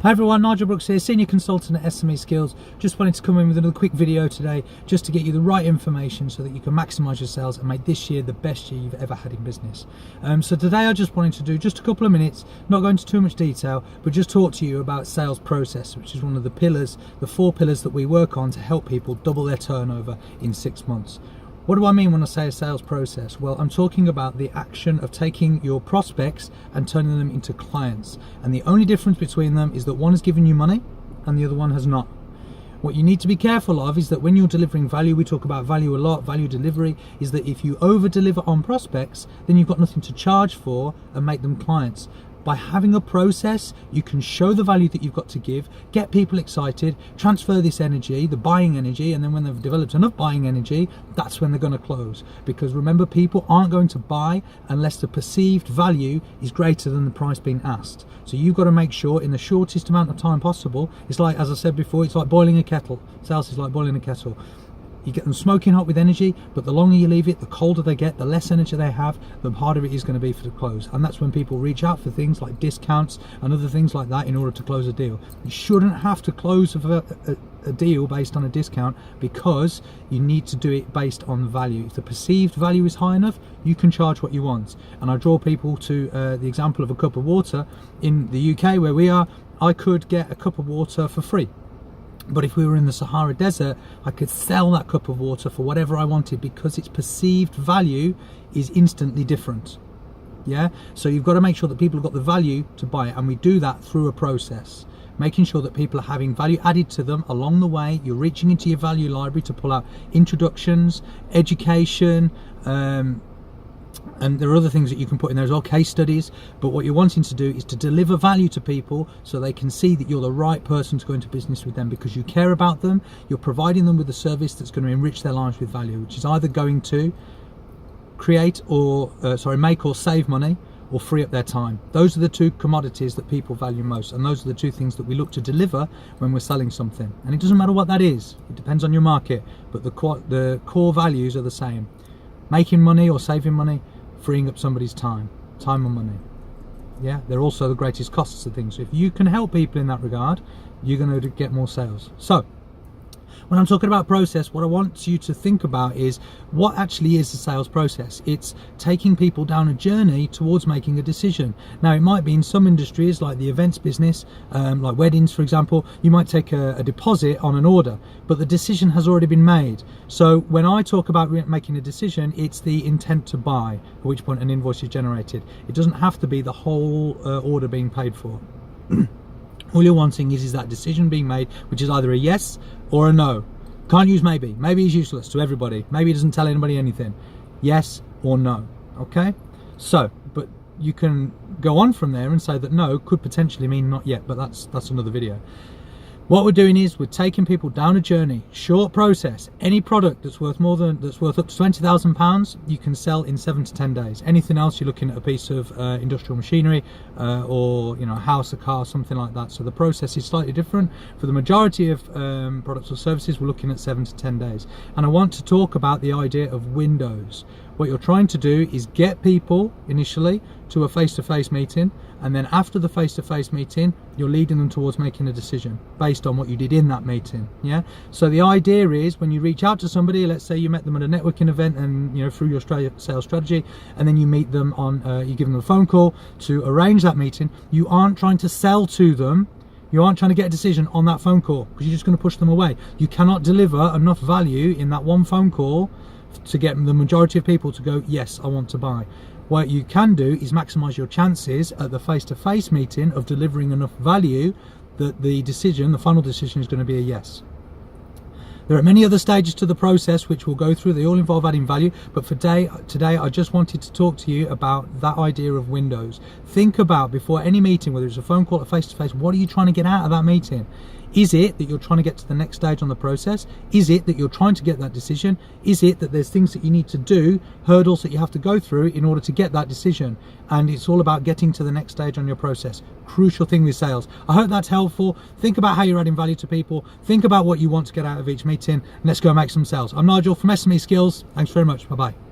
Hi everyone, Nigel Brooks here, Senior Consultant at SME Skills. Just wanted to come in with another quick video today just to get you the right information so that you can maximise your sales and make this year the best year you've ever had in business. So today I just wanted to do just a couple of minutes, not go into too much detail, but just talk to you about sales process, which is one of the pillars, the 4 pillars that we work on to help people double their turnover in 6 months. What do I mean when I say a sales process? Well, I'm talking about the action of taking your prospects and turning them into clients. And the only difference between them is that one has given you money and the other one has not. What you need to be careful of is that when you're delivering value, we talk about value a lot, value delivery, is that if you over deliver on prospects, then you've got nothing to charge for and make them clients. By having a process, you can show the value that you've got to give, get people excited, transfer this energy, the buying energy, and then when they've developed enough buying energy, that's when they're going to close. Because remember, people aren't going to buy unless the perceived value is greater than the price being asked. So you've got to make sure in the shortest amount of time possible. It's like, as I said before, it's like boiling a kettle. Sales is like boiling a kettle. You get them smoking hot with energy, but the longer you leave it, the colder they get, the less energy they have, the harder it is going to be for the close. And that's when people reach out for things like discounts and other things like that in order to close a deal. You shouldn't have to close a deal based on a discount, because you need to do it based on value. If the perceived value is high enough, you can charge what you want. And I draw people to the example of a cup of water. In the UK where we are, I could get a cup of water for free. But if we were in the Sahara Desert, I could sell that cup of water for whatever I wanted, because its perceived value is instantly different. Yeah, so you've got to make sure that people have got the value to buy it, and we do that through a process, making sure that people are having value added to them along the way. You're reaching into your value library to pull out introductions, education, and there are other things that you can put in there as well, case studies. But what you're wanting to do is to deliver value to people so they can see that you're the right person to go into business with them, because you care about them. You're providing them with a service that's going to enrich their lives with value, which is either going to create or make or save money, or free up their time. Those are the 2 commodities that people value most, and those are the 2 things that we look to deliver when we're selling something. And it doesn't matter what that is, it depends on your market, but the core values are the same: making money or saving money, freeing up somebody's time and money. Yeah, they're also the greatest costs of things. So if you can help people in that regard, you're going to get more sales. So when I'm talking about process, what I want you to think about is what actually is the sales process. It's taking people down a journey towards making a decision. Now, it might be in some industries like the events business, like weddings, for example, you might take a deposit on an order, but the decision has already been made. So when I talk about making a decision, it's the intent to buy, at which point an invoice is generated. It doesn't have to be the whole order being paid for. All you're wanting is that decision being made, which is either a yes or a no. Can't use maybe. Maybe is useless to everybody. Maybe it doesn't tell anybody anything. Yes or no. Okay? So, but you can go on from there and say that no could potentially mean not yet, but that's another video. What we're doing is we're taking people down a journey, short process. Any product that's worth up to £20,000, you can sell in 7 to 10 days. Anything else, you're looking at a piece of industrial machinery or a house, a car, something like that. So the process is slightly different. For the majority of products or services, we're looking at 7 to 10 days. And I want to talk about the idea of windows. What you're trying to do is get people initially to a face-to-face meeting, and then after the face-to-face meeting, you're leading them towards making a decision based on what you did in that meeting. Yeah. So the idea is, when you reach out to somebody, let's say you met them at a networking event, and through your sales strategy, and then you meet them on, you give them a phone call to arrange that meeting. You aren't trying to sell to them. You aren't trying to get a decision on that phone call, because you're just going to push them away. You cannot deliver enough value in that one phone call to get the majority of people to go, yes, I want to buy. What you can do is maximize your chances at the face-to-face meeting of delivering enough value that the final decision is going to be a yes. There are many other stages to the process which we'll go through. They all involve adding value, but for today I just wanted to talk to you about that idea of windows. Think about, before any meeting, whether it's a phone call or face-to-face, what are you trying to get out of that meeting? Is it that you're trying to get to the next stage on the process? Is it that you're trying to get that decision? Is it that there's things that you need to do, hurdles that you have to go through in order to get that decision? And it's all about getting to the next stage on your process. Crucial thing with sales. I hope that's helpful. Think about how you're adding value to people. Think about what you want to get out of each meeting. And let's go and make some sales. I'm Nigel from SME Skills. Thanks very much. Bye-bye.